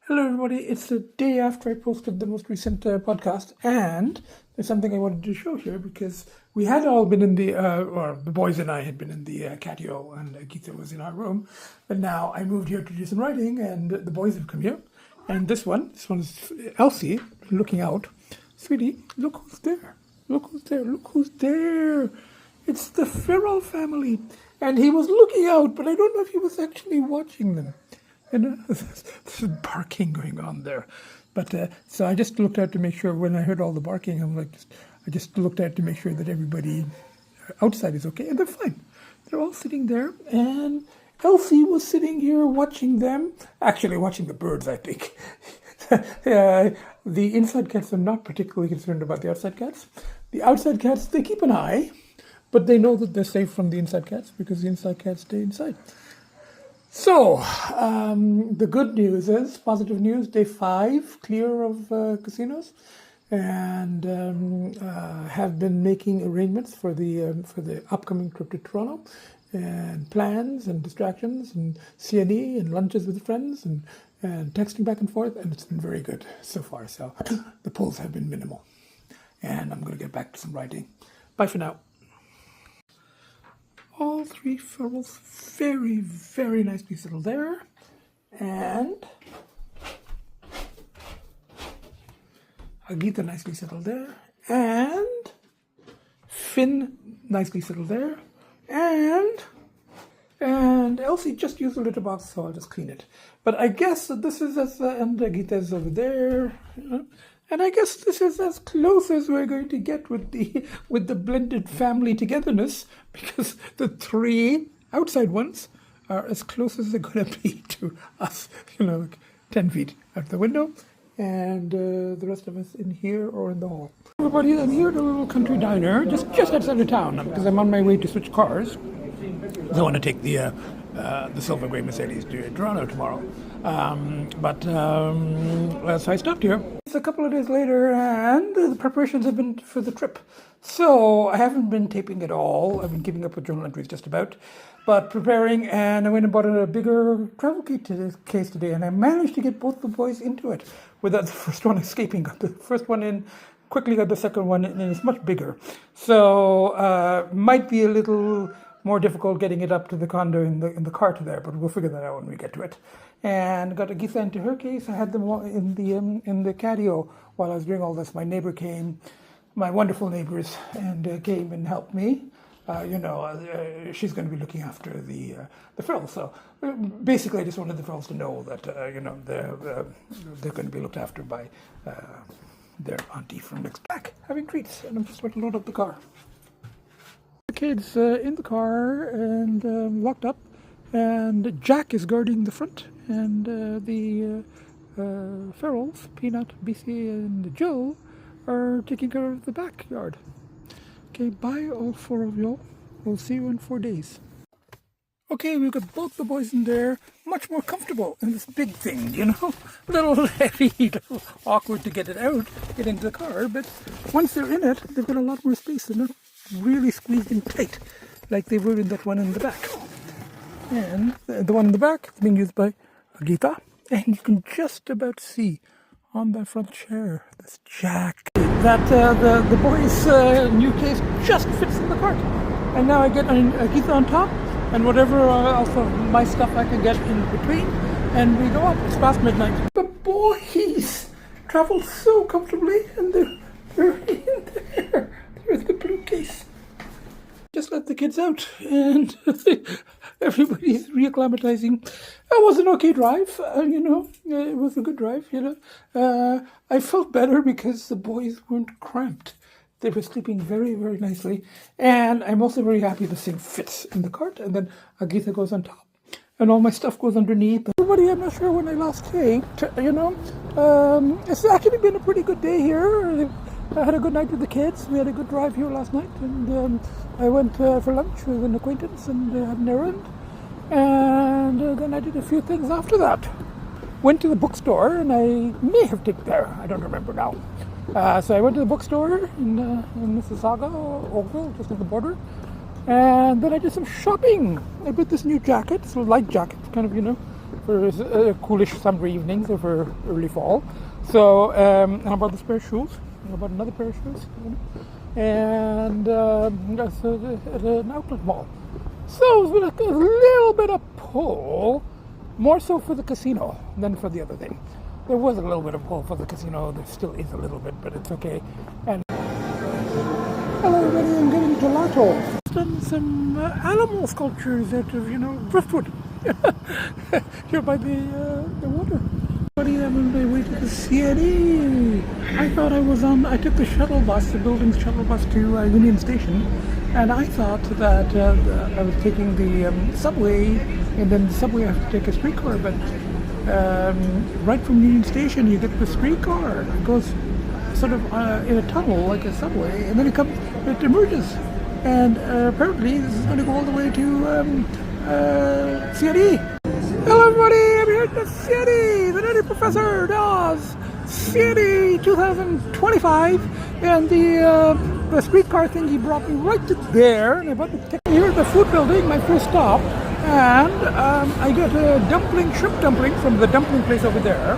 Hello, everybody. It's the day after I posted the most recent podcast, and there's something I wanted to show here because we had all been in or the boys and I had been in the catio, and Agita was in our room. But now I moved here to do some writing, and the boys have come here. And this one is Lcee looking out. Sweetie, look who's there. Look who's there. Look who's there. It's the feral family. And he was looking out, but I don't know if he was actually watching them. And there's barking going on there. But so I just looked out to make sure when I heard all the barking, I just looked out to make sure that everybody outside is okay. And they're fine. They're all sitting there. And Lcee was sitting here watching them. Actually watching the birds, I think. The inside cats are not particularly concerned about the outside cats. The outside cats, they keep an eye. But they know that they're safe from the inside cats because the inside cats stay inside. So, the good news is, positive news, day 5, clear of casinos, and have been making arrangements for the upcoming trip to Toronto, and plans and distractions and C&E and lunches with friends and texting back and forth, and it's been very good so far. So the pulls have been minimal, and I'm going to get back to some writing. Bye for now. All 3 ferals very, very nicely settled there. And Agita nicely settled there. And Finn nicely settled there. And Lcee just used a litter box, so I'll just clean it. But I guess that this is and Agita is over there. And I guess this is as close as we're going to get with the blended family togetherness, because the 3 outside ones are as close as they're going to be to us, 10 feet out the window, and the rest of us in here or in the hall. Everybody, I'm here at a little country diner just outside of town because I'm on my way to switch cars. I want to take the silver grey Mercedes to Toronto tomorrow. So I stopped here. It's a couple of days later, and the preparations have been for the trip. So I haven't been taping at all. I've been keeping up with journal entries just about, but preparing. And I went and bought a bigger travel case today, and I managed to get both the boys into it without the first one escaping. Got the first one in, quickly got the second one in, and it's much bigger. So might be a little more difficult getting it up to the condo in the cart there, but we'll figure that out when we get to it. And got Agita into her case. I had them in the catio while I was doing all this. My neighbor came, my wonderful neighbours, and came and helped me. She's going to be looking after the ferals. So basically, I just wanted the ferals to know that they're going to be looked after by their auntie from next back, having treats. And I'm just about to load up the car. The kids in the car and locked up, and Jack is guarding the front, and the ferals, Peanut, Bcee, and Joe, are taking care of the backyard. Okay, bye all 4 of y'all. We'll see you in 4 days. Okay, we've got both the boys in there, much more comfortable in this big thing, a little heavy, a little awkward to get into the car, but once they're in it, they've got a lot more space and they're really squeezed in tight, like they were in that one in the back. And the one in the back is being used by Agita, and you can just about see on that front chair this Jack. That the boys' new case just fits in the cart, and now I get Agita on top, and whatever also my stuff I can get in between, and we go up. It's past midnight. The boys travel so comfortably, and they're in there. There's the blue case. Just let the kids out, and everybody's reacclimatizing. It was an okay drive, it was a good drive, I felt better because the boys weren't cramped. They were sleeping very, very nicely, and I'm also very happy this thing fits in the cart, and then Agita goes on top, and all my stuff goes underneath. Everybody, I'm not sure when I last taped, it's actually been a pretty good day here. I had a good night with the kids. We had a good drive here last night, and I went for lunch with an acquaintance and had an errand, and then I did a few things after that. Went to the bookstore, and I may have taken there. I don't remember now. So I went to the bookstore in Mississauga, Oakville, just at the border, and then I did some shopping. I bought this new jacket. It's a light jacket, kind of, for coolish summer evenings or for early fall. So and I bought this pair of shoes. I bought another pair of shoes, and that's at an outlet mall. So it was a little bit of pull, more so for the casino than for the other thing. There was a little bit of pull for the casino. There still is a little bit, but it's okay. And hello, everybody. I'm getting gelato. I've done some animal sculptures out of driftwood here by the water. I'm on my way to the CLR. I thought I took the shuttle bus, the building's shuttle bus to Union Station, and I thought that I was taking the subway, and then the subway I have to take a streetcar, but right from Union Station you get the streetcar. It goes sort of in a tunnel like a subway, and then it emerges, and apparently this is going to go all the way to CLR. Hello everybody, I'm here at the CLR, the Nutty Professor does CLR 2025, and the streetcar thing he brought me right to there, and I bought the ticket here at the food building, my first stop, and I got a shrimp dumpling from the dumpling place over there,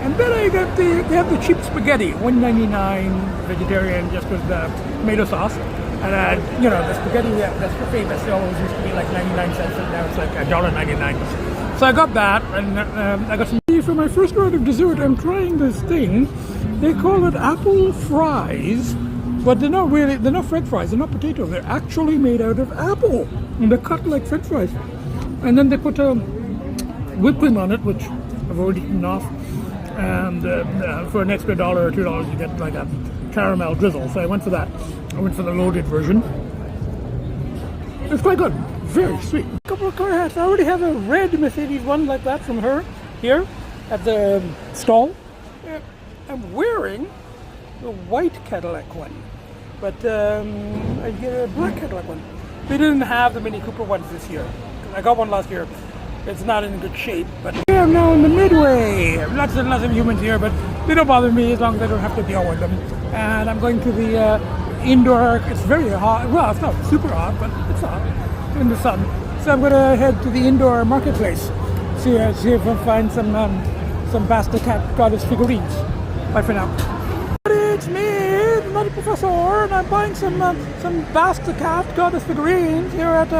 and then I got they have the cheap spaghetti, $1.99 vegetarian, just with the tomato sauce. And the spaghetti that's famous. It always used to be like 99 cents, and now it's like $1.99. So I got that, and I got some. For my first round of dessert, I'm trying this thing. They call it apple fries, but they're not French fries. They're not potato. They're actually made out of apple, and they're cut like French fries. And then they put a whipped cream on it, which I've already eaten off. And for an extra $1 or $2, you get like a caramel drizzle. So I went for that. I went for the loaded version. It's quite good. Very sweet. A couple of car hats. I already have a red Mercedes one like that from her here at the stall. I'm wearing the white Cadillac one, but I get a black Cadillac one. They didn't have the Mini Cooper ones this year. I got one last year. It's not in good shape, but I'm now in the midway. Lots and lots of humans here, but they don't bother me as long as I don't have to deal with them. And I'm going to the indoor. It's very hot. Well, it's not super hot, but it's hot in the sun. So I'm going to head to the indoor marketplace. See if I can find some Basta Cat Goddess figurines. Bye for now. It's me, the Nutty Professor, and I'm buying some Basta Cat Goddess figurines here at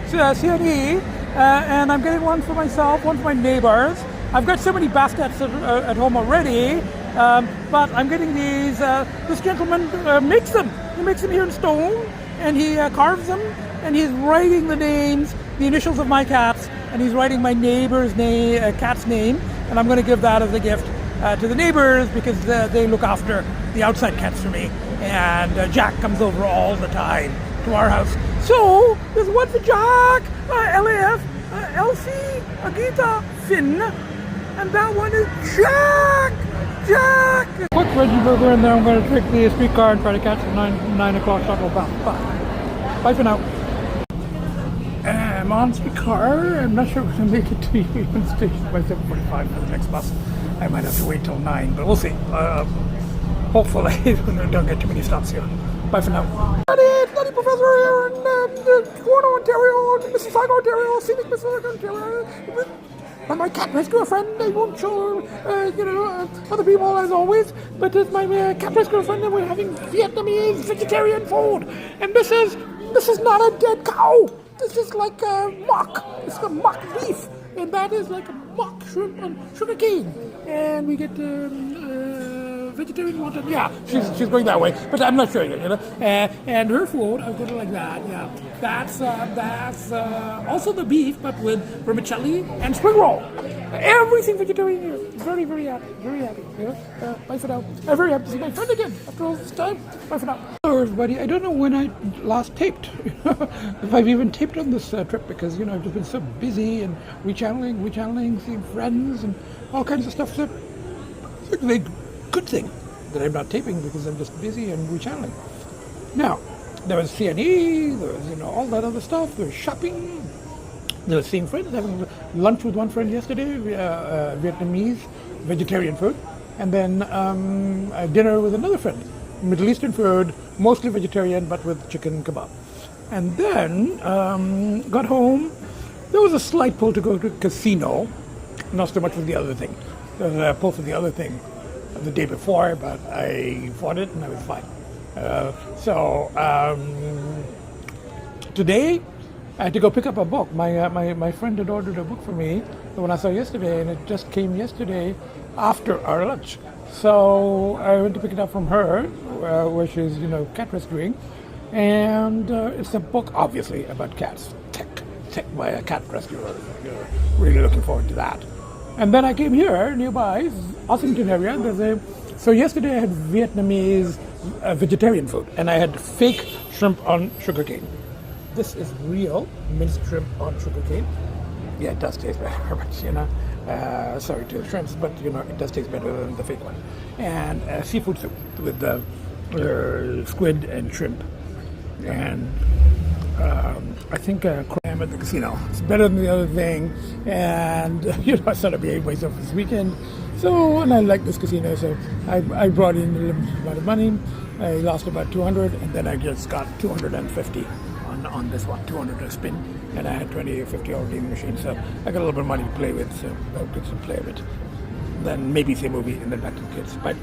CNE. And I'm getting one for myself, one for my neighbours. I've got so many baskets at home already, but I'm getting these. This gentleman makes them. He makes them here in stone, and he carves them, and he's writing the names, the initials of my cats, and he's writing my neighbour's cat's name, and I'm going to give that as a gift to the neighbours because they look after the outside cats for me, and Jack comes over all the time to our house. So there's one for Jack, LAF, Lcee, Agita, Finn, and that one is Jack! Quick veggie burger, and then I'm going to take the streetcar and try to catch the 9 o'clock shuttle back. Bye for now. I'm on streetcar. I'm not sure if I'm going to make it to Union Station by 7:45 for the next bus. I might have to wait till 9, but we'll see. Hopefully, I don't get too many stops here. Bye for now. Nutty Professor here in Toronto, Ontario, Mississauga, Ontario, scenic Mississauga, Ontario. And my cat rescue friend, I won't show, other people as always, but it's my cat rescue friend, and we're having Vietnamese vegetarian food. And this is not a dead cow. This is like a mock. It's a mock beef, and that is like a mock shrimp and sugar cane. And we get vegetarian wanted. Yeah, she's going that way, but I'm not sure yet. And her food, I'll go to like that. Yeah, that's also the beef, but with vermicelli and spring roll. Everything vegetarian here. Very, very happy. Very happy. Bye for now. I'm very happy to see my friend again after all this time. Bye for now. Hello, everybody. I don't know when I last taped. If I've even taped on this trip, because I've just been so busy and rechanneling, seeing friends and all kinds of stuff. So it's a good thing that I'm not taping because I'm just busy and rechanneling. Now, there was CNE, there was all that other stuff. There was shopping. There was seeing friends, having lunch with one friend yesterday, Vietnamese vegetarian food, and then dinner with another friend, Middle Eastern food, mostly vegetarian, but with chicken kebab. And then got home. There was a slight pull to go to a casino, Not so much with the other thing. There was a pull for the other thing the day before, but I fought it and I was fine. Today I had to go pick up a book. My friend had ordered a book for me, the one I saw yesterday, and it just came yesterday after our lunch. So I went to pick it up from her, where she's, cat rescuing. And it's a book, obviously, about cats. Tech by a cat rescuer. You're really looking forward to that. And then I came here, nearby, Ossington area. So yesterday I had Vietnamese vegetarian food, and I had fake shrimp on sugarcane. This is real minced shrimp on sugarcane. Yeah, it does taste better, but sorry to the shrimps, but it does taste better than the fake one. And seafood soup with squid and shrimp. And I think cram at the casino. It's better than the other thing. And I thought I'd behave myself this weekend. And I like this casino, so I brought in a limited amount of money. I lost about 200, and then I just got 250 on this one, 200 a spin, and I had 20 or 50 already in the machine. So I got a little bit of money to play with, so I'll get some play of it. Then maybe see a movie, and then back to the kids. Bye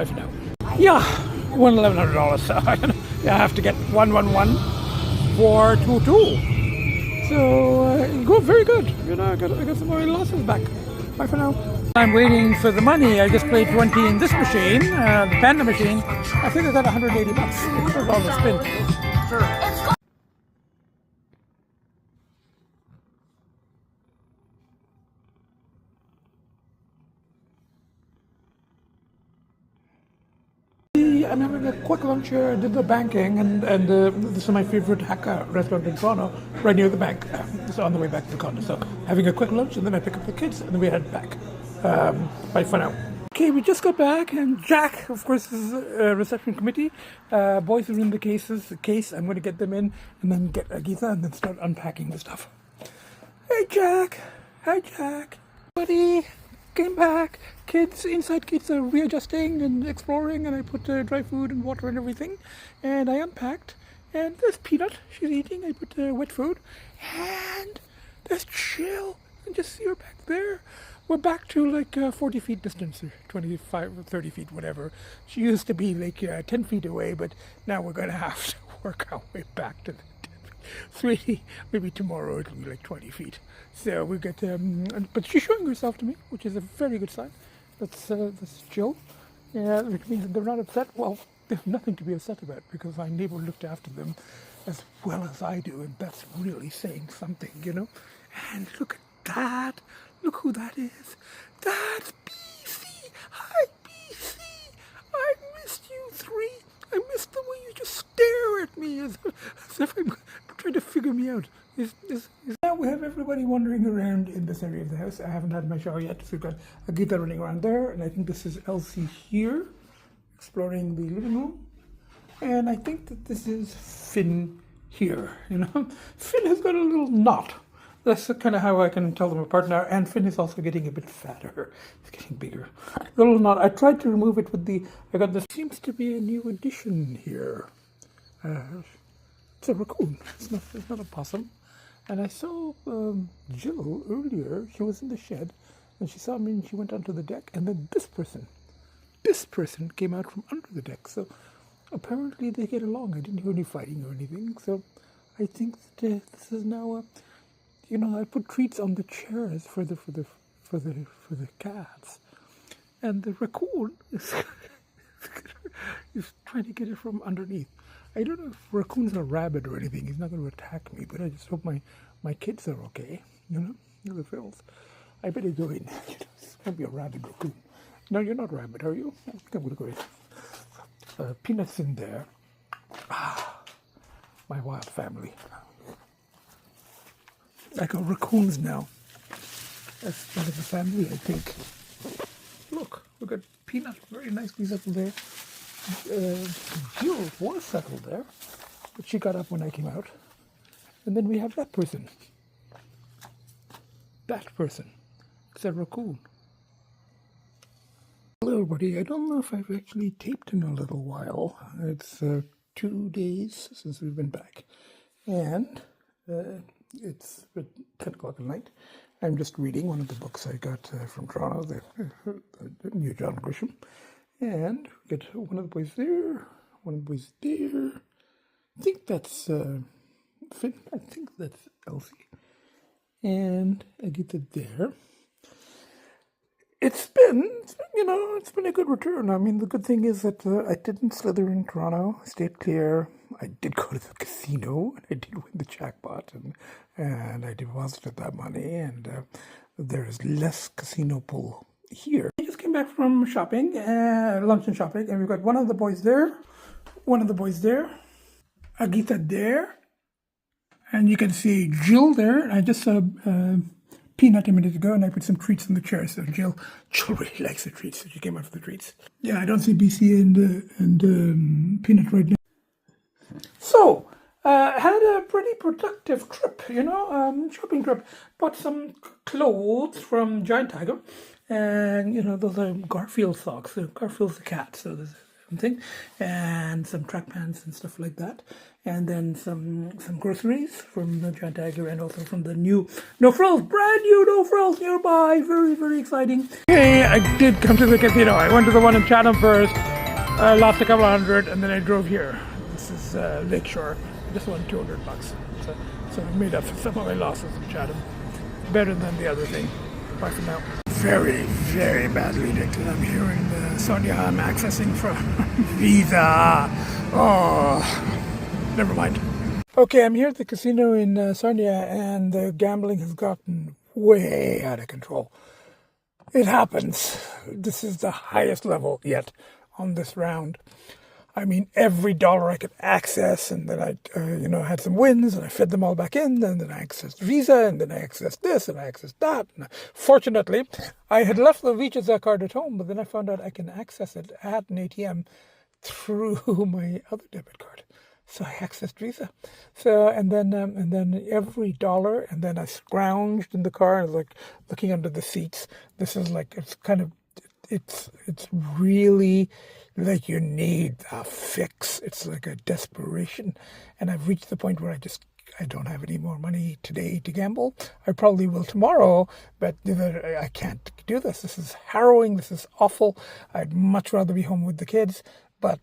for now. Yeah, won $1,100, so I have to get 111 for 22. So go very good. I got some more losses back. Bye for now. I'm waiting for the money. I just played 20 in this machine, the Panda machine. I think I got $180 for all the spin. Sure. I'm having a quick lunch here. I did the banking, and this is my favorite Hakka restaurant in Toronto, right near the bank. So on the way back to the condo. So having a quick lunch, and then I pick up the kids, and then we head back. Bye for now. Okay, we just got back, and Jack, of course, is a reception committee. Boys are in the case. I'm going to get them in, and then get Agita, and then start unpacking the stuff. Hey, Jack. Hi, Jack. Buddy. Came back. Inside kids are readjusting and exploring, and I put dry food and water and everything, and I unpacked, and there's Peanut, she's eating. I put wet food, and there's Chill, and just see her back there. We're back to like 40 feet distance, or 25 or 30 feet, whatever. She used to be like 10 feet away, but now we're going to have to work our way back to the 3, maybe tomorrow it'll be like 20 feet. So we get, but she's showing herself to me, which is a very good sign. That's Jill, which means that they're not upset. Well, there's nothing to be upset about because my neighbour looked after them as well as I do, and that's really saying something, And look at that. Look who that is. That's Bcee. Hi, Bcee. I missed you 3. I missed the way you just stare at me as if I'm trying to figure me out. Now we have everybody wandering around in this area of the house. I haven't had my shower yet, so we've got Agita running around there, and I think this is Lcee here, exploring the living room. And I think that this is Finn here, Finn has got a little knot. That's kind of how I can tell them apart now. And Finn is also getting a bit fatter. He's getting bigger. Little knot. I tried to remove it with I got this. Seems to be a new addition here. It's a raccoon. It's not a possum. And I saw Jill earlier. She was in the shed, and she saw me, and she went onto the deck. And then this person came out from under the deck. So apparently they get along. I didn't hear any fighting or anything. So I think that this is now I put treats on the chairs for the cats, and the raccoon is trying to get it from underneath. I don't know if raccoon's a rabbit or anything. He's not going to attack me, but I just hope my kids are okay. The filth. I better go in. This can't be a rabid raccoon. No, you're not rabbit, are you? I think I'm going to go in. Peanut's in there. My wild family. I got raccoons now. That's part of the family, I think. Look, got Peanut very nicely settled there. Jill was settled there, but she got up when I came out. And then we have that person. It's a raccoon. Hello, everybody. I don't know if I've actually taped in a little while. It's 2 days since we've been back. And it's 10 o'clock at night. I'm just reading one of the books I got from Toronto, the new John Grisham. And get one of the boys there, one of the boys there. I think that's Finn. I think that's Lcee. And Agita there. It's been a good return. I mean, the good thing is that I didn't slither in Toronto. I stayed clear. I did go to the casino, and I did win the jackpot, and I deposited that money, and there is less casino pull here. I just came back from shopping, lunch and shopping, and we've got one of the boys there, Agita there, and you can see Jill there. I just saw Peanut a minute ago, and I put some treats in the chair. So Jill really likes the treats, so she came out for the treats. Yeah, I don't see Bcee and Peanut right now. So, had a pretty productive trip, shopping trip. Bought some clothes from Giant Tiger, and those are Garfield socks. Garfield's the cat, so there's something, and some track pants and stuff like that, and then some groceries from the Giant Tiger, and also from the new brand new No Frills nearby. Very, very exciting. Hey, I did come to the casino. I went to the one in Chatham first. I lost a couple $100, and then I drove here. This is Lakeshore. I just won $200. So I made up for some of my losses in Chatham. Better than the other thing. Bye for now. Very, very badly addicted. I'm here in Sarnia. I'm accessing from Visa. Oh, never mind. Okay, I'm here at the casino in Sarnia, and the gambling has gotten way out of control. It happens. This is the highest level yet on this round. I mean, every dollar I could access, and then I, had some wins, and I fed them all back in, and then I accessed Visa, and then I accessed this, and I accessed that. And fortunately, I had left the Visa card at home, but then I found out I can access it at an ATM through my other debit card. So I accessed Visa. So and then every dollar, and then I scrounged in the car. I was like looking under the seats. This is like it's really like you need a fix. It's like a desperation, and I've reached the point where I don't have any more money today to gamble. I probably will tomorrow, but I can't do this. This is harrowing. This is awful. I'd much rather be home with the kids, but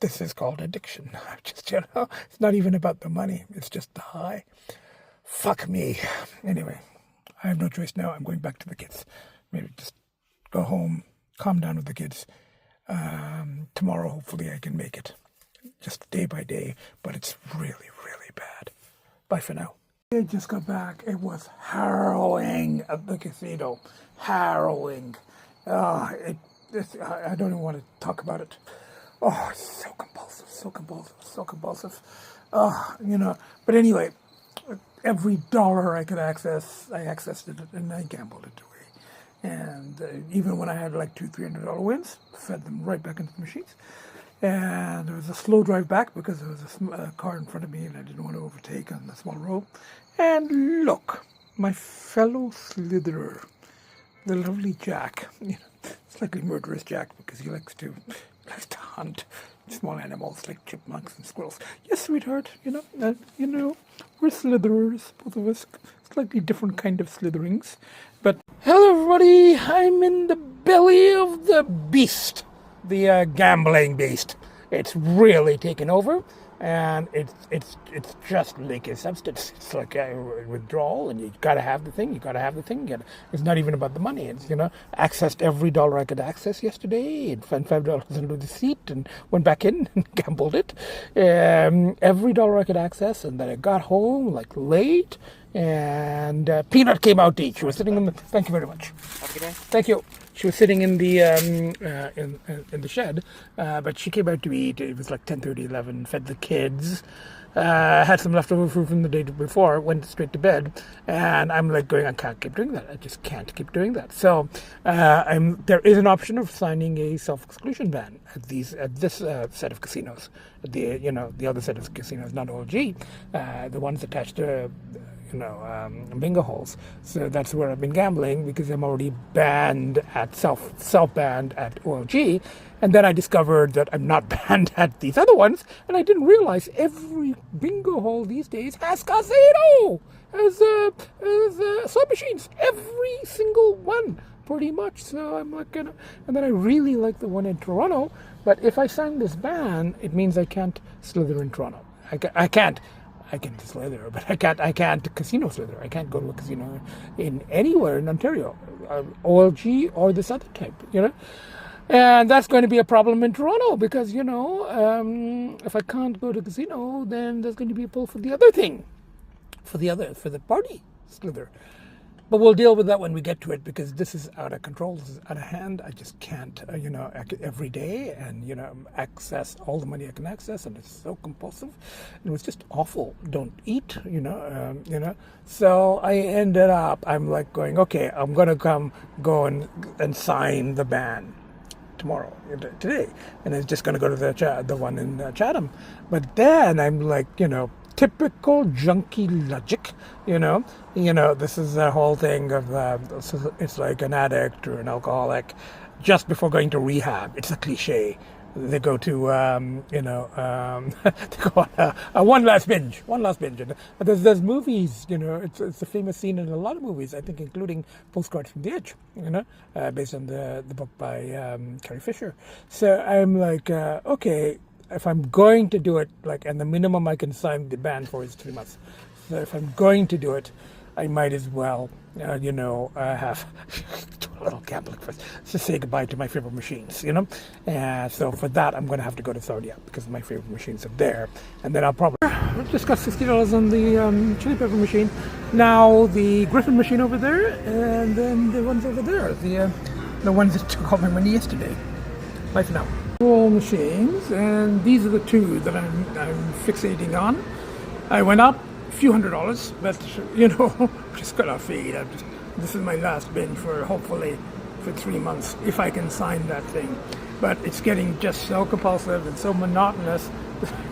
this is called addiction. It's not even about the money. It's just the high. Fuck me. Anyway, I have no choice now. I'm going back to the kids. Maybe just go home, calm down with the kids. Tomorrow, hopefully, I can make it. Just day by day, but it's really, really bad. Bye for now. I just got back. It was harrowing at the casino. Harrowing. I don't even want to talk about it. Oh, it's so compulsive. But anyway, every dollar I could access, I accessed it, and I gambled it away. And even when I had like $200-300 wins, fed them right back into the machines. And there was a slow drive back because there was a car in front of me, and I didn't want to overtake on the small road. And look, my fellow Slitherer, the lovely Jack, slightly murderous Jack, because he likes to hunt small animals like chipmunks and squirrels. Yes, sweetheart, we're Slitherers, both of us, slightly different kind of slitherings. But hello, everybody. I'm in the belly of the beast, the gambling beast. It's really taken over, and it's just like a substance. It's like a withdrawal, and you gotta have the thing. It's not even about the money. It's accessed every dollar I could access yesterday, and found $5 under the seat, and went back in and gambled it. Every dollar I could access, and then I got home like late, and Peanut came out to eat. She was sitting in the. Thank you very much. Have a good day. Thank you. She was sitting in the in the shed, but she came out to eat. It was like 10:30, 11. Fed the kids. Had some leftover food from the day before. Went straight to bed, and I'm like going, I can't keep doing that. I just can't keep doing that. So there is an option of signing a self-exclusion ban at this set of casinos. The other set of casinos, not OLG, the ones attached to. Bingo halls. So that's where I've been gambling because I'm already banned at self-banned at OLG. And then I discovered that I'm not banned at these other ones, and I didn't realize every bingo hall these days has casino. slot machines, every single one, pretty much. So I'm like, and then I really like the one in Toronto. But if I sign this ban, it means I can't slither in Toronto. I can't. I can slither, but I can't casino slither. I can't go to a casino in anywhere in Ontario, OLG or this other type, And that's going to be a problem in Toronto because, if I can't go to casino, then there's going to be a pull for the other thing, for the party slither. But we'll deal with that when we get to it because this is out of control. This is out of hand. I just can't, every day and, access all the money I can access. And it's so compulsive. It was just awful. Don't eat, So I ended up, I'm like going, okay, I'm going to go and sign the ban tomorrow, today. And I'm just going to go to the one in Chatham. But then I'm like, typical junkie logic, this is the whole thing of it's like an addict or an alcoholic just before going to rehab. It's a cliche. They go to they go on a one last binge. And there's movies, it's a famous scene in a lot of movies, I think, including Postcards from the Edge, based on the book by Carrie Fisher. So I'm like, okay, if I'm going to do it, and the minimum I can sign the ban for is 3 months. So if I'm going to do it, I might as well, have do a little gambling first. Just say goodbye to my favorite machines, So for that, I'm going to have to go to Sardia because my favorite machines are there. And then I'll probably discuss $60 on the chili pepper machine. Now the Griffin machine over there, and then the ones over there, the ones that took all my money yesterday. Bye for now. Machines, and these are the two that I'm fixating on. I went up a few $100s, but just gonna feed. This is my last bin for hopefully for 3 months if I can sign that thing. But it's getting just so compulsive and so monotonous.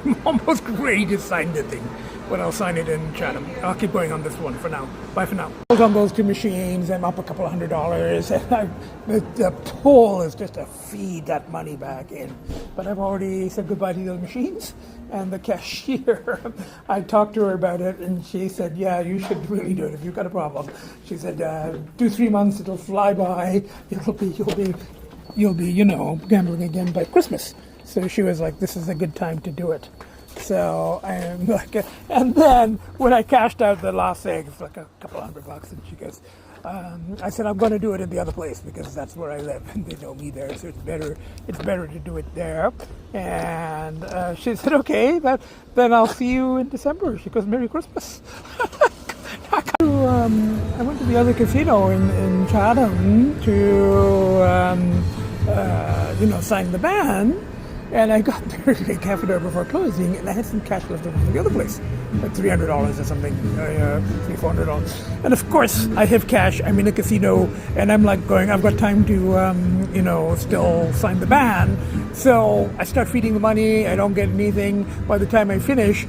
I'm almost ready to sign the thing, but I'll sign it in Chatham. I'll keep going on this one for now. Bye for now. On those two machines, I'm up a couple $100, and the pull is just to feed that money back in. But I've already said goodbye to those machines, and the cashier, I talked to her about it, and she said, yeah, you should really do it if you've got a problem. She said, do 3 months, it'll fly by, you'll be, gambling again by Christmas. So she was like, this is a good time to do it. So I'm like, and then when I cashed out the last thing, it's like a couple $100, and she goes, I said, I'm going to do it in the other place because that's where I live and they know me there, so it's better to do it there. And she said, okay, then I'll see you in December. She goes, Merry Christmas. I went to the other casino in Chatham to sign the ban. And I got there like half an hour before closing, and I had some cash left over from the other place, like $300 or something, $400. And of course, I have cash. I'm in a casino, and I'm like going, I've got time to, still sign the ban. So I start feeding the money. I don't get anything. By the time I finish,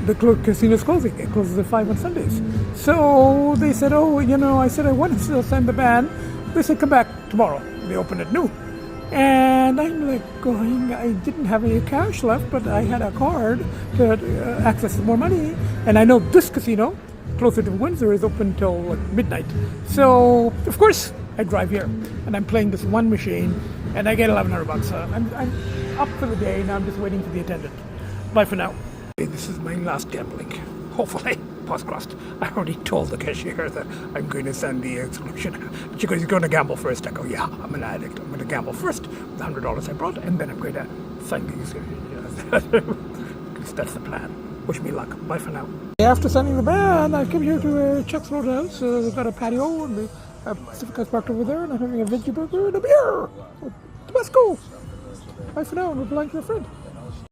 the casino's closing. It closes at 5 on Sundays. So they said, I said I want to still sign the ban. They said, come back tomorrow. They open at noon. And I'm like going, I didn't have any cash left, but I had a card to access more money. And I know this casino, closer to Windsor, is open till midnight. So, of course, I drive here. And I'm playing this one machine, and I get $1,100. So I'm up for the day, now I'm just waiting for the attendant. Bye for now. This is my last gambling. Hopefully. Paws crossed. I already told the cashier that I'm going to send the exclusion. She goes, you're going to gamble first. I go, yeah, I'm an addict. I'm going to gamble first with the $100 I brought, and then I'm going to sign these. That's the plan. Wish me luck. Bye for now. After signing the ban, I came here to Chuck's Roadhouse. They've got a patio, and the Pacific Car's parked over there, and I'm having a veggie burger and a beer. Tabasco. Bye for now, and replying to a friend.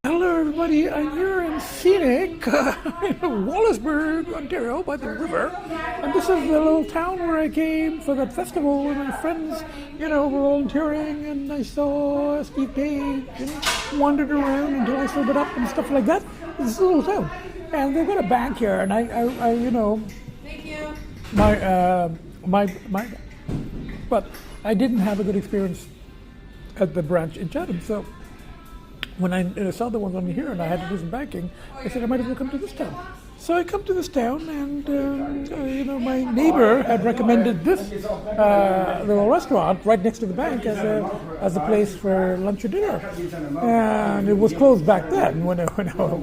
Hello everybody, I'm here in scenic Wallaceburg, Ontario, by the river, and this is the little town where I came for the festival with my friends, were volunteering, and I saw Steve Page and wandered around until I sobered up and stuff like that. This is a little town, and they've got a bank here, and I thank you. But I didn't have a good experience at the branch in Chatham, so when I saw the ones on here and I had to do some banking, I said I might as well come to this town. So I come to this town, and my neighbor had recommended this little restaurant right next to the bank as a place for lunch or dinner, and it was closed back then when I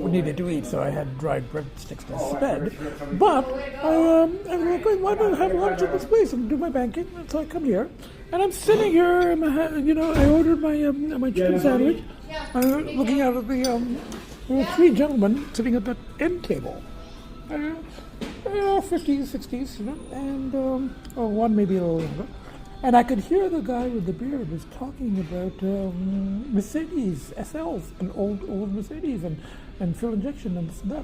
needed to eat, so I had dried breadsticks instead. But I was like, why don't I have lunch at this place and do my banking? And so I come here, and I'm sitting here, and I ordered my chicken sandwich. I'm looking out at there were three gentlemen sitting at that end table. 50s, 60s, and one maybe a little younger. And I could hear the guy with the beard was talking about Mercedes SLs and old Mercedes and fuel injection and this and that.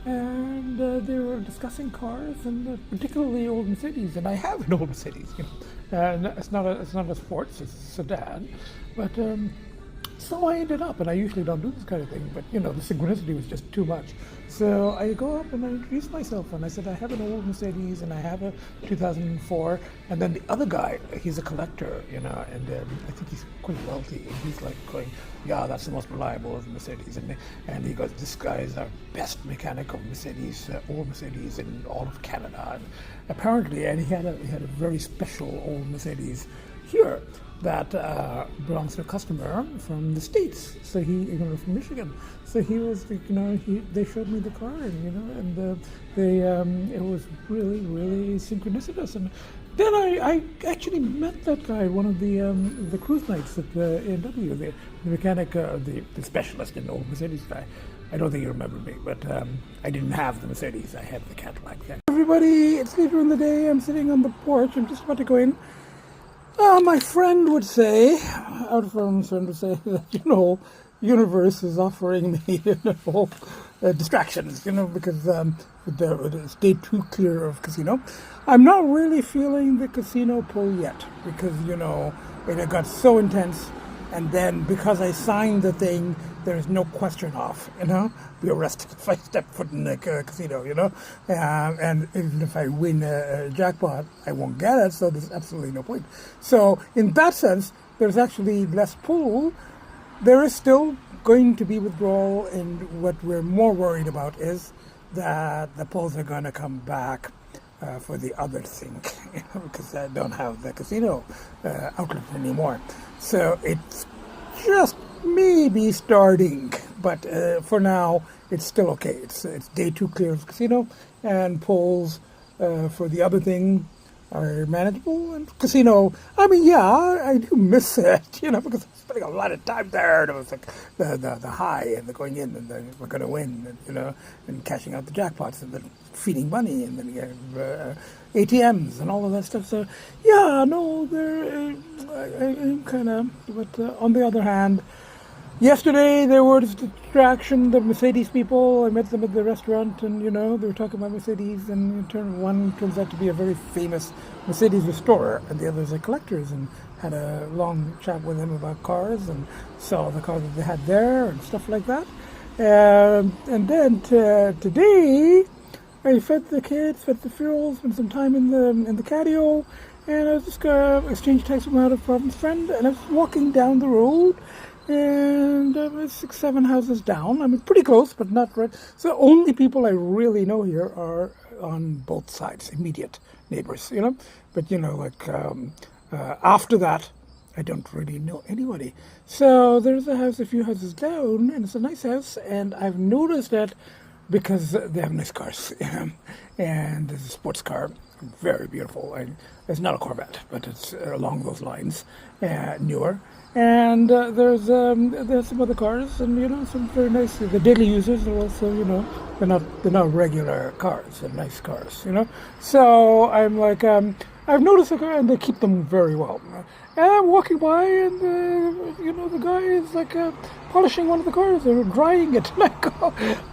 And they were discussing cars and particularly old Mercedes. And I have an old Mercedes. It's not a sports, it's a sedan, but. So I ended up, and I usually don't do this kind of thing, but the synchronicity was just too much. So I go up and I introduce myself, and I said I have an old Mercedes and I have a 2004. And then the other guy, he's a collector, and I think he's quite wealthy. And he's like going, yeah, that's the most reliable of the Mercedes. And he goes, this guy is our best mechanic of Mercedes, old Mercedes in all of Canada. And apparently, and he had a very special old Mercedes here that belongs to a customer from the States, so from Michigan. So he was, they showed me the car, and it was really, really synchronicitous. And then I actually met that guy, one of the cruise nights at the A&W, the mechanic, the specialist in the old Mercedes guy. I don't think he remembered me, but I didn't have the Mercedes. I had the Cadillac then. Everybody, it's later in the day. I'm sitting on the porch. I'm just about to go in. My friend would say, that, universe is offering me, distractions, because it's day 2 clear of casino. I'm not really feeling the casino pull yet, because, it got so intense. And then because I signed the thing, there's no question off, be arrested if I step foot in the casino, and even if I win a jackpot, I won't get it, so there's absolutely no point. So in that sense, there's actually less pull. There is still going to be withdrawal, and what we're more worried about is that the pulls are going to come back for the other thing, because I don't have the casino outlet anymore. So it's just maybe starting, but for now it's still okay. It's day 2 clear of casino, and pulls for the other thing are manageable. And casino, I do miss it, because I'm spending a lot of time there. And it was like the high and the going in and we're going to win, and cashing out the jackpots and then feeding money and then you have ATMs and all of that stuff. So I'm kind of. But on the other hand, yesterday there was distraction. The Mercedes people, I met them at the restaurant, and they were talking about Mercedes, and one turns out to be a very famous Mercedes restorer, and the other is a collectors, and had a long chat with him about cars and saw the cars that they had there and stuff like that. And then today, I fed the kids, fed the girls, spent some time in the catio, and I was just exchanged texts with my other province friend, and I was walking down the road. And 6-7 houses down. Pretty close, but not right. So the only people I really know here are on both sides, immediate neighbours, But, after that, I don't really know anybody. So there's a house a few houses down, and it's a nice house. And I've noticed that because they have nice cars. And there's a sports car, very beautiful. It's not a Corvette, but it's along those lines, newer. And there's some other cars, and some very nice. The daily users are also, they're not regular cars, they're nice cars, So I'm like, I've noticed a car, and they keep them very well. And I'm walking by, and the guy is like polishing one of the cars or drying it,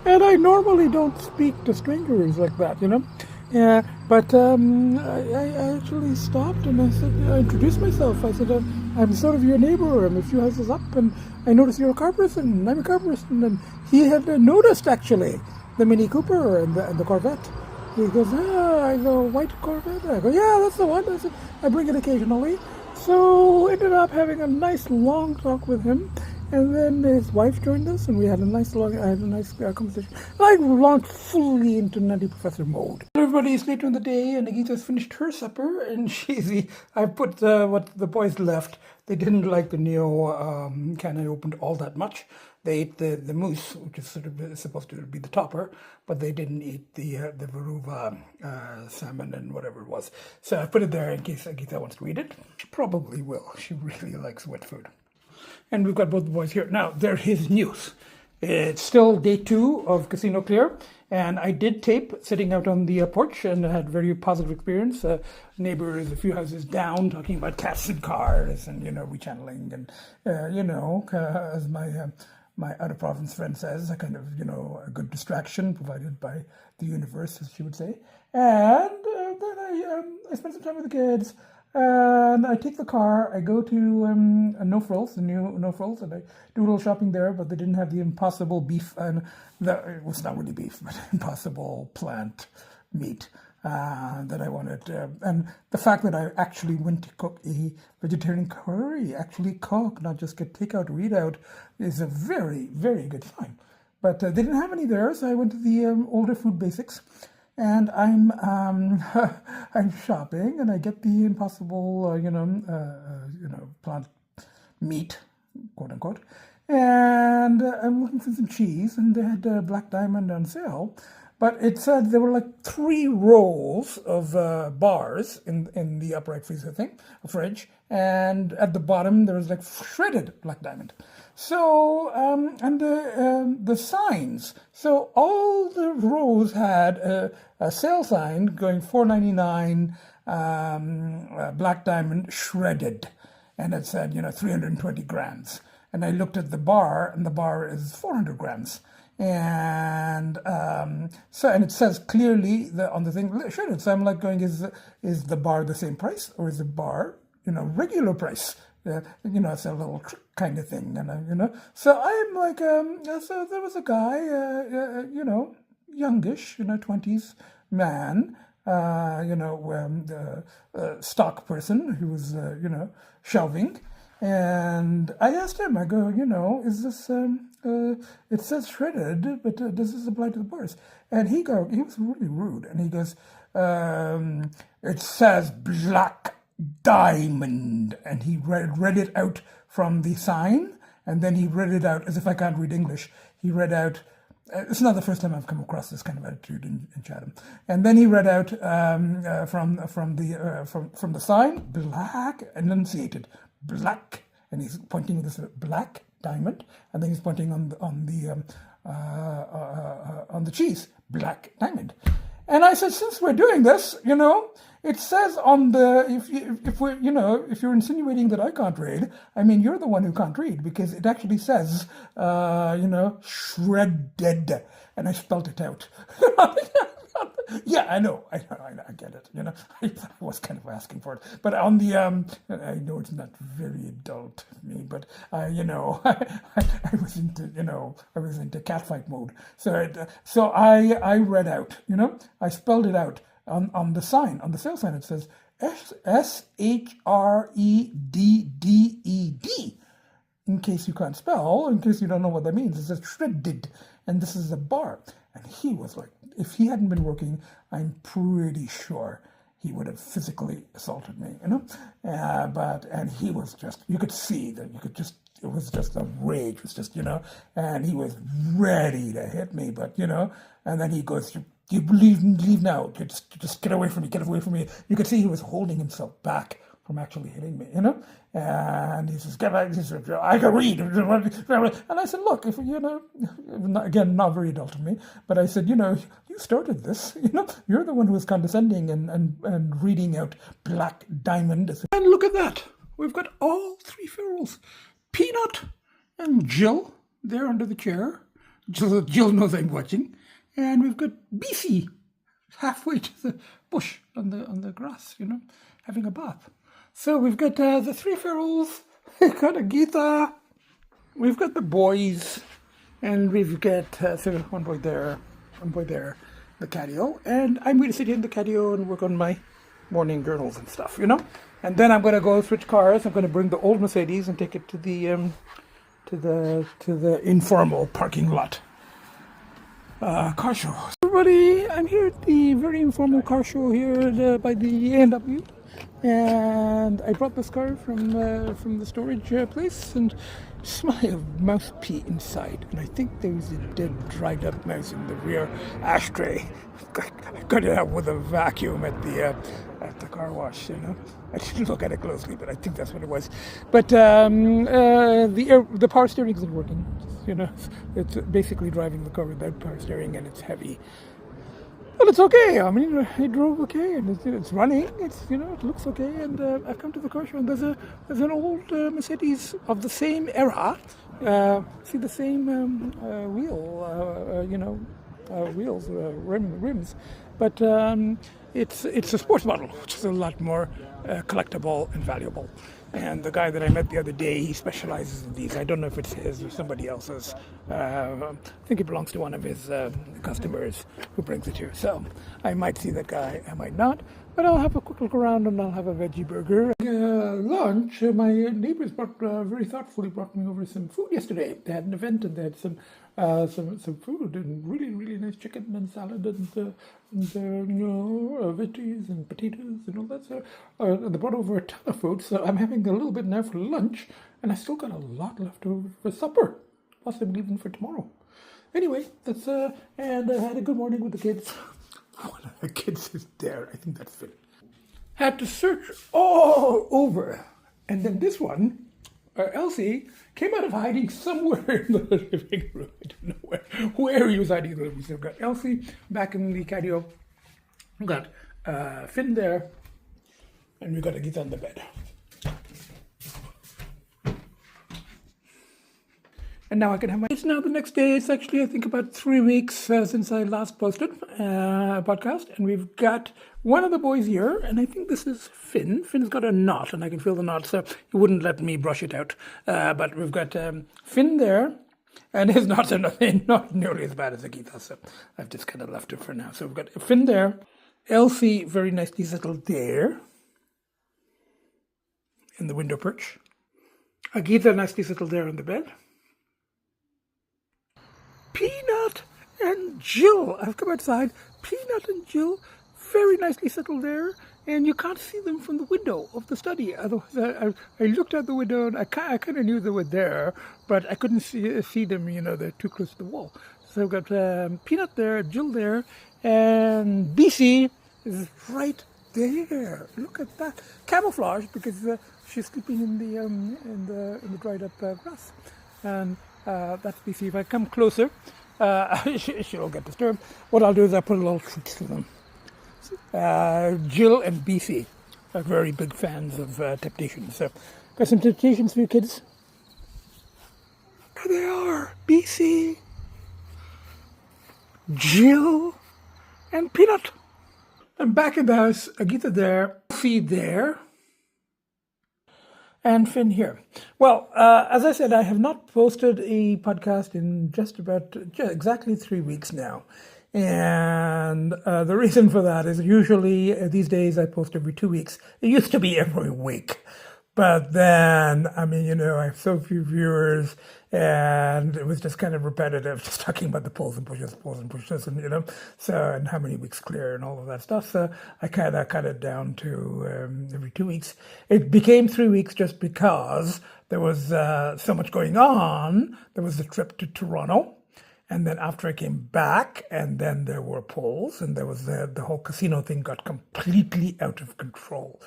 and I normally don't speak to strangers like that, Yeah, but I actually stopped, and I introduced myself. I said, I'm sort of your neighbor. I'm a few houses up, and I noticed you're a car person, and I'm a car person. And he had noticed, actually, the Mini Cooper and the Corvette. He goes, the white Corvette? I go, yeah, that's the one. I bring it occasionally. So ended up having a nice long talk with him. And then his wife joined us, and we had a nice conversation. I launched fully into Nutty Professor mode. Everybody is later in the day, and Agita's finished her supper, and I put what the boys left. They didn't like the Neo can I opened all that much. They ate the moose, which is sort of supposed to be the topper, but they didn't eat the Veruva salmon and whatever it was. So I put it there in case Agita wants to eat it. She probably will. She really likes wet food. And we've got both the boys here. Now, there is news. It's still day 2 of Casino Clear, and I did tape sitting out on the porch, and I had a very positive experience. Neighbours a few houses down talking about cats and cars and, rechanneling and, as my out-of-province friend says, a kind of, a good distraction provided by the universe, as she would say. And then I spent some time with the kids. And I take the car, I go to No Frills, the new No Frills, and I do a little shopping there, but they didn't have the impossible beef, and it was not really beef, but impossible plant meat that I wanted. And the fact that I actually went to cook a vegetarian curry, actually cook, not just get takeout, readout, is a very, very good sign. But they didn't have any there, so I went to the older food basics. And I'm I'm shopping, and I get the impossible, plant meat, quote unquote. And I'm looking for some cheese, and they had Black Diamond on sale. But it said there were like 3 rows of bars in the upright freezer fridge, and at the bottom there was like shredded Black Diamond. So and the signs. So all the rows had a sale sign going $4.99 Black Diamond shredded, and it said 320 grams. And I looked at the bar, and the bar is 400 grams. And and it says clearly on the thing shredded. So I'm like going, is the bar the same price, or is the bar regular price? It's a little trick kind of thing, and So I'm like, so there was a guy, youngish, 20s man, stock person who was, shelving, and I asked him, I go, is this, it says shredded, but does this apply to the bars? And he was really rude, and he goes, it says Black Diamond, and he read it out from the sign, and then he read it out as if I can't read English. He read out. It's not the first time I've come across this kind of attitude in Chatham. And then he read out from the sign, black, enunciated black, and he's pointing with this Black Diamond, and then he's pointing on the cheese, Black Diamond. And I said, since we're doing this, it says on the, if you're insinuating that I can't read, I mean, you're the one who can't read, because it actually says, shredded, and I spelled it out. Yeah, I know, I get it, I was kind of asking for it, but on the, I know it's not very adult of me, but, I was into catfight mode, so I read out, I spelled it out on the sign, on the sale sign. It says shredded, in case you can't spell, in case you don't know what that means. It says shredded, and this is a bar. And he was like, if he hadn't been working, I'm pretty sure he would have physically assaulted me, and he was just, you could see that, it was just a rage, it was just, and he was ready to hit me, but, and then he goes, you leave now, just get away from me. You could see he was holding himself back from actually hitting me, and he says, get back, he says, I can read, and I said, look, if again, not very adult of me, but I said, you started this, you're the one who was condescending and reading out Black Diamond. And look at that, we've got all 3 ferals, Peanut and Jill, they're under the chair, Jill knows I'm watching, and we've got Bcee halfway to the bush on the grass, having a bath. So we've got the 3 ferals, we've got Agita, we've got the boys, and we've got one boy there, the catio, and I'm going to sit here in the catio and work on my morning journals and stuff, And then I'm going to go switch cars. I'm going to bring the old Mercedes and take it to the informal parking lot car show. Everybody, I'm here at the very informal car show here by the A&W, and I brought this car from the storage place, and smell of mouse pee inside, and I think there's a dead, dried up mouse in the rear ashtray. I got it out with a vacuum at the car wash, you know. I didn't look at it closely, but I think that's what it was. But the power steering isn't working. You know, it's basically driving the car without power steering, and it's heavy. But it's okay. I mean, it drove okay, and it's running. It's, you know, it looks okay. And I've come to the car show, and there's an old Mercedes of the same era. See the same wheel, you know, wheels, rims, but it's a sports model, which is a lot more collectible and valuable. And the guy that I met the other day, he specializes in these. I don't know if it's his or somebody else's. I think it belongs to one of his customers who brings it here. So I might see that guy, I might not. But I'll have a quick look around, and I'll have a veggie burger. Lunch, my neighbours very thoughtfully brought me over some food yesterday. They had an event, and they had some food, and really nice chicken and salad, and you know, veggies and potatoes and all that. So they brought over a ton of food, so I'm having a little bit now for lunch, and I still got a lot left over for supper, possibly even for tomorrow. Anyway, that's and I had a good morning with the kids. One of the kids is there. I think that's Finn. Had to search all over, and then this one, Lcee, came out of hiding somewhere in the living room. I don't know where he was hiding in the living room. So we've got Lcee back in the patio. We've got Finn there, and we've got Agita on the bed. And now I can have my... It's now the next day. It's actually, I think, about 3 weeks since I last posted a podcast. And we've got one of the boys here, and I think this is Finn. Finn's got a knot, and I can feel the knot, so he wouldn't let me brush it out. But we've got Finn there, and his knots are not nearly as bad as Agita, so I've just kind of left it for now. So we've got Finn there, Lcee very nicely settled there in the window perch, Agita nicely settled there on the bed. Peanut and Jill. I've come outside. Peanut and Jill very nicely settled there, and you can't see them from the window of the study. Otherwise, I looked out the window, and I kind of knew they were there, but I couldn't see them. You know, they're too close to the wall. So I've got Peanut there, Jill there, and Bcee is right there. Look at that camouflage, because she's sleeping in the dried up grass, and. That's Bcee. If I come closer, she'll get disturbed. What I'll do is I'll put a little treats to them. Jill and Bcee are very big fans of temptations. So, got some temptations for you kids. There they are. Bcee, Jill, and Peanut. I'm back in the house. Agita there. Lcee there. And Finn here. Well, as I said, I have not posted a podcast in just about exactly 3 weeks now. And the reason for that is usually these days I post every 2 weeks. It used to be every week. But then, I mean, you know, I have so few viewers, and it was just kind of repetitive, just talking about the pulls and pushes, and, you know, so, and how many weeks clear and all of that stuff. So I kind of cut it down to every 2 weeks. It became 3 weeks just because there was so much going on. There was a trip to Toronto. And then after I came back, and then there were polls, and there was the whole casino thing got completely out of control.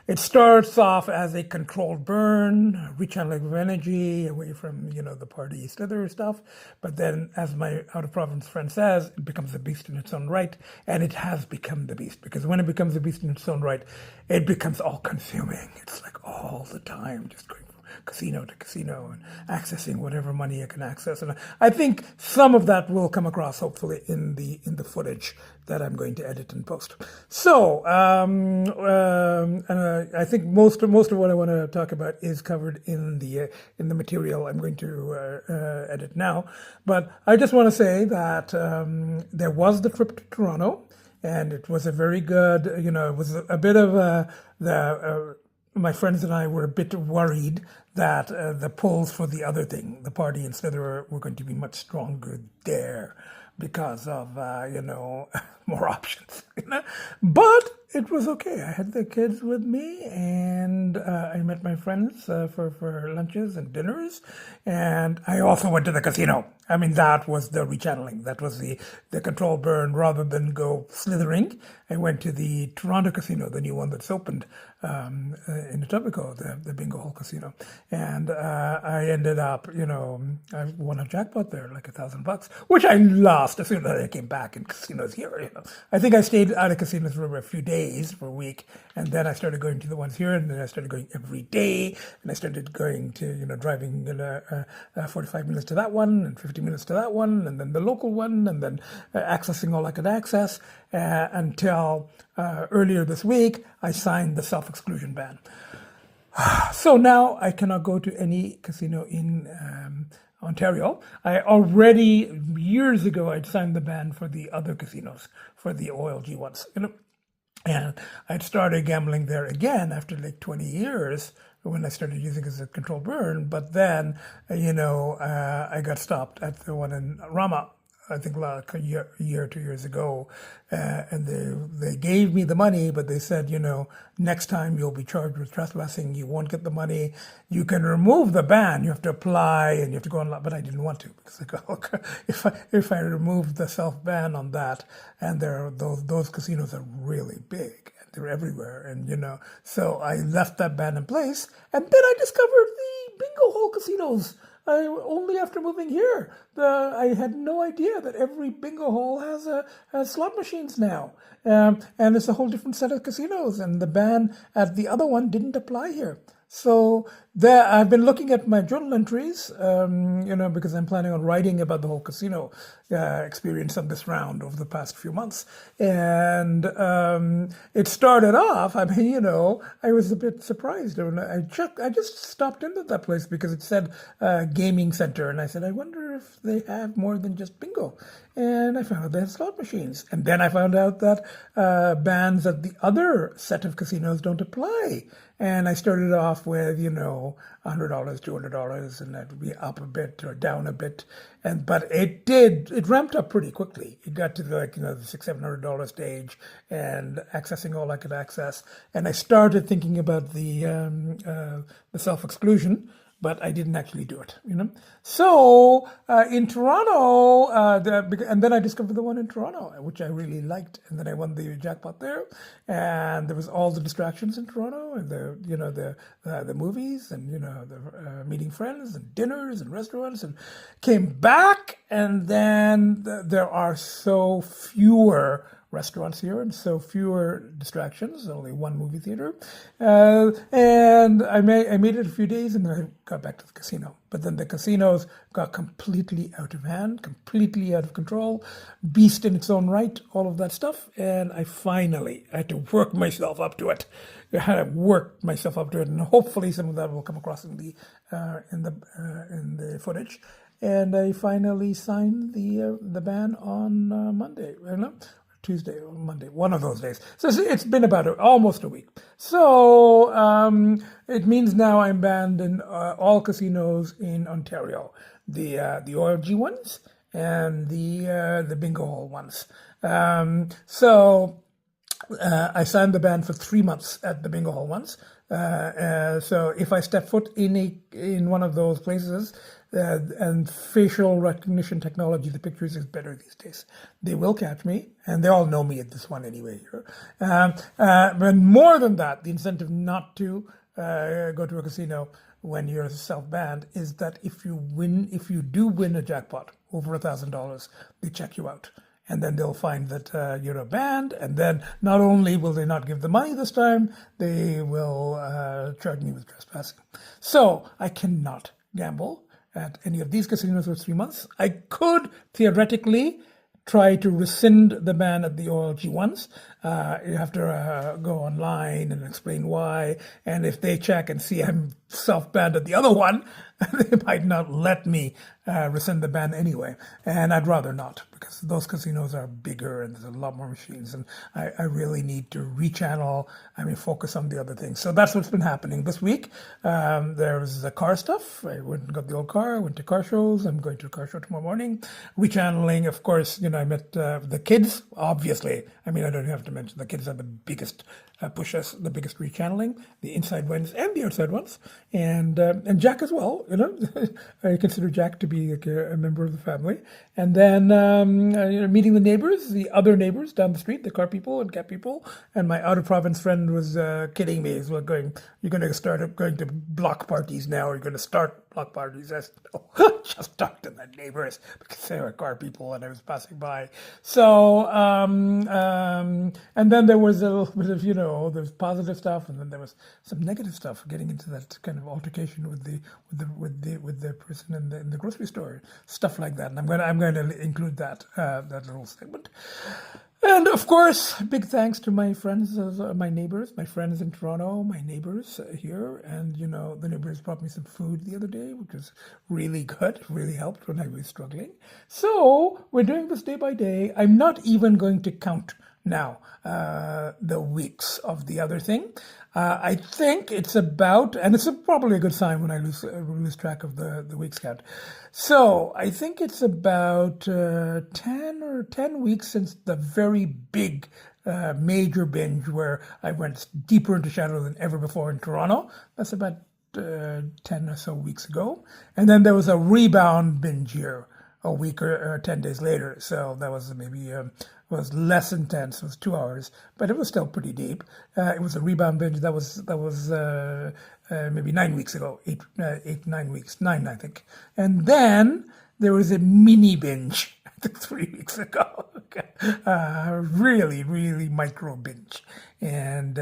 It starts off as a controlled burn, rechanneling of energy away from, you know, the party Slither stuff. But then, as my out-of-province friend says, it becomes a beast in its own right. And it has become the beast, because when it becomes a beast in its own right, it becomes all-consuming. It's like all the time, just going from casino to casino and accessing whatever money you can access. And I think some of that will come across, hopefully, in the footage that I'm going to edit and post. So, I think most of what I want to talk about is covered in the material I'm going to edit now. But I just want to say that there was the trip to Toronto, and it was a very good, you know, it was a bit of my friends and I were a bit worried that the pulls for the other thing, the party in Slither, were going to be much stronger there because of, more options. But it was okay. I had the kids with me, and I met my friends for lunches and dinners. And I also went to the casino. I mean, that was the rechanneling. That was the control burn. Rather than go slithering, I went to the Toronto casino, the new one that's opened in Etobicoke, the Bingo Hall Casino. And I ended up, I won a jackpot there, like $1,000, which I lost as soon as I came back in casinos here. I think I stayed out of casinos for a few days, for a week, and then I started going to the ones here, and then I started going every day, and I started going to, driving 45 minutes to that one, and 50 minutes to that one, and then the local one, and then accessing all I could access until earlier this week, I signed the self-exclusion ban. So now I cannot go to any casino in Ontario. I already, years ago, I'd signed the ban for the other casinos, for the OLG ones, and I'd started gambling there again after like 20 years when I started using it as a control burn. But then, I got stopped at the one in Rama, I think like a year, 2 years ago, and they gave me the money, but they said, next time you'll be charged with trespassing. You won't get the money. You can remove the ban. You have to apply, and you have to go online. But I didn't want to, because I go, if I remove the self ban on that, and those casinos are really big. They're everywhere, and so I left that ban in place, and then I discovered the Bingo Hall casinos. Only after moving here, I had no idea that every bingo hall has slot machines now, and it's a whole different set of casinos. And the ban at the other one didn't apply here. So I've been looking at my journal entries, because I'm planning on writing about the whole casino experience of this round over the past few months. And it started off, I was a bit surprised. I just stopped into that place because it said gaming center. And I said, I wonder if they have more than just bingo. And I found out they had slot machines. And then I found out that bans at the other set of casinos don't apply. And I started off with, $100, $200, and that would be up a bit or down a bit. But it ramped up pretty quickly. It got to the $600-$700 stage, and accessing all I could access. And I started thinking about the self-exclusion, but I didn't actually do it, So in Toronto, and then I discovered the one in Toronto, which I really liked, and then I won the jackpot there, and there was all the distractions in Toronto, and the movies, and the meeting friends, and dinners, and restaurants, and came back, and then there are so fewer restaurants here, and so fewer distractions, only one movie theater. And I made it a few days, and then I got back to the casino. But then the casinos got completely out of hand, completely out of control, beast in its own right, all of that stuff. And I had to work myself up to it. And hopefully some of that will come across in the footage. And I finally signed the ban on Monday. Tuesday or Monday, one of those days. So it's been about almost a week. So it means now I'm banned in all casinos in Ontario, the OLG ones and the Bingo Hall ones. So I signed the ban for 3 months at the Bingo Hall ones. So if I step foot in one of those places, and facial recognition technology, the pictures is better these days. They will catch me, and they all know me at this one anyway. But more than that, the incentive not to go to a casino when you're self-banned is that if you do win a jackpot over $1,000, they check you out. And then they'll find that you're banned, and then not only will they not give the money this time, they will charge me with trespassing. So I cannot gamble at any of these casinos for 3 months. I could theoretically try to rescind the ban at the OLG ones. You have to go online and explain why. And if they check and see I'm self-banned at the other one, they might not let me rescind the ban anyway. And I'd rather not, because those casinos are bigger and there's a lot more machines, and I really need to rechannel, focus on the other things. So that's what's been happening this week. There was the car stuff. I went and got the old car, went to car shows. I'm going to a car show tomorrow morning. Rechanneling, of course, I met the kids, obviously. I don't have to mention the kids are the biggest pushers, the biggest rechanneling, the inside ones and the outside ones, and Jack as well. I consider Jack to be like a member of the family. And then meeting the neighbors, the other neighbors down the street, the car people and cat people. And my out of province friend was kidding me as well, going, "You're going to start going to block parties now, or you're going to start block parties." I said, "No, just talk to the neighbors," because they were car people and I was passing by. So and then there was a little bit of there's positive stuff, and then there was some negative stuff, getting into that kind of altercation with the person in the grocery store, stuff like that. And I'm going to include that little segment. And of course, big thanks to my friends, my neighbors, my friends in Toronto, my neighbors here. And, the neighbors brought me some food the other day, which was really good, really helped when I was struggling. So we're doing this day by day. I'm not even going to count now the weeks of the other thing. I think it's about, and it's probably a good sign when I lose track of the weeks count. So I think it's about 10 weeks since the very big major binge where I went deeper into shadow than ever before in Toronto. That's about 10 or so weeks ago. And then there was a rebound binge here a week or 10 days later. So that was maybe was less intense. It was 2 hours, but it was still pretty deep. It was a rebound binge that was maybe 9 weeks ago, 9 weeks, I think. And then there was a mini binge, I think 3 weeks ago. Really, really micro binge. And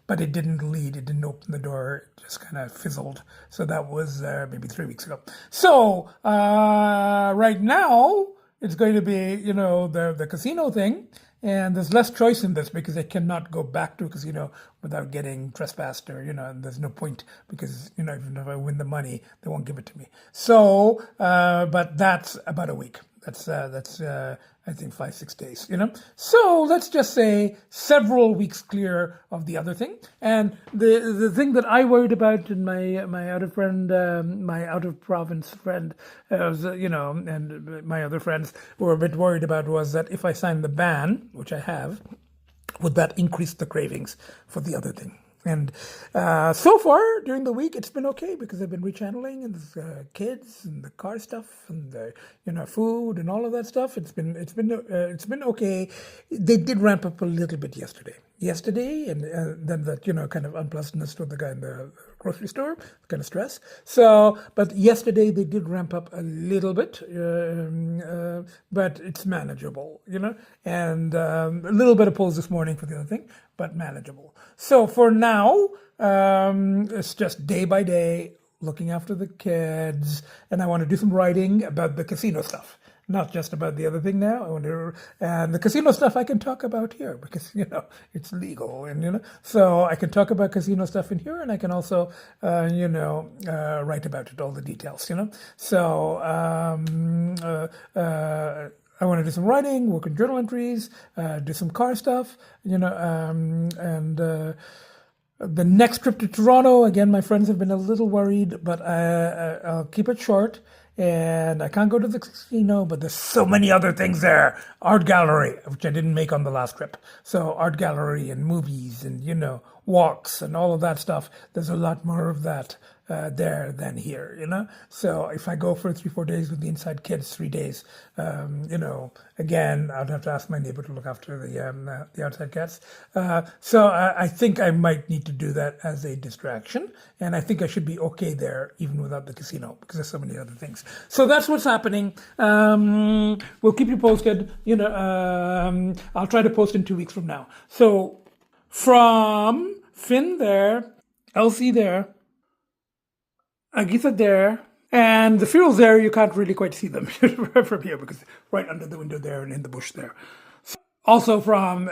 but it didn't lead, it didn't open the door, it just kind of fizzled. So that was maybe 3 weeks ago. So right now, it's going to be, the casino thing, and there's less choice in this because I cannot go back to a casino without getting trespassed, or, and there's no point because, even if I win the money, they won't give it to me. So, but that's about a week. That's I think 5-6 days, So let's just say several weeks clear of the other thing. And the thing that I worried about in my out of province friend, was, and my other friends were a bit worried about was that if I signed the ban, which I have, would that increase the cravings for the other thing? And so far during the week, it's been okay because I've been rechanneling, and the kids and the car stuff and the food and all of that stuff. It's been okay. They did ramp up a little bit yesterday, and then that kind of unpleasantness with the guy in the grocery store, kind of stress. So, but yesterday they did ramp up a little bit, but it's manageable, and a little bit of pulls this morning for the other thing, but manageable. So for now, it's just day by day, looking after the kids, and I want to do some writing about the casino stuff. Not just about the other thing now. And the casino stuff I can talk about here because, it's legal. And, so I can talk about casino stuff in here, and I can also, write about it, all the details, So I want to do some writing, work on journal entries, do some car stuff, and the next trip to Toronto, again, my friends have been a little worried, but I'll keep it short. And I can't go to the casino, but there's so many other things there. Art gallery, which I didn't make on the last trip. So art gallery and movies and, walks and all of that stuff. There's a lot more of that there than here, So if I go for 3-4 days with the inside kids, 3 days, again, I'd have to ask my neighbor to look after the outside cats. So I think I might need to do that as a distraction. And I think I should be okay there even without the casino because there's so many other things. So that's what's happening. We'll keep you posted. I'll try to post in 2 weeks from now. So from Finn there, Lcee there, Agita there, and the fuels there, you can't really quite see them from here because right under the window there and in the bush there. Also from,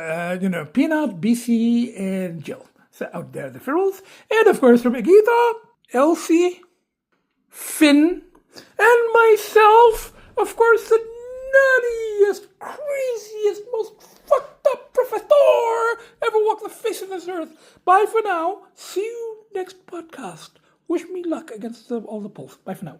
Peanut, Bcee, and Jill. So out there, the fuels. And of course from Agita, Lcee, Finn, and myself, of course, the nuttiest, craziest, most fucked up professor ever walked the face of this earth. Bye for now. See you next podcast. Wish me luck against all the polls. Bye for now.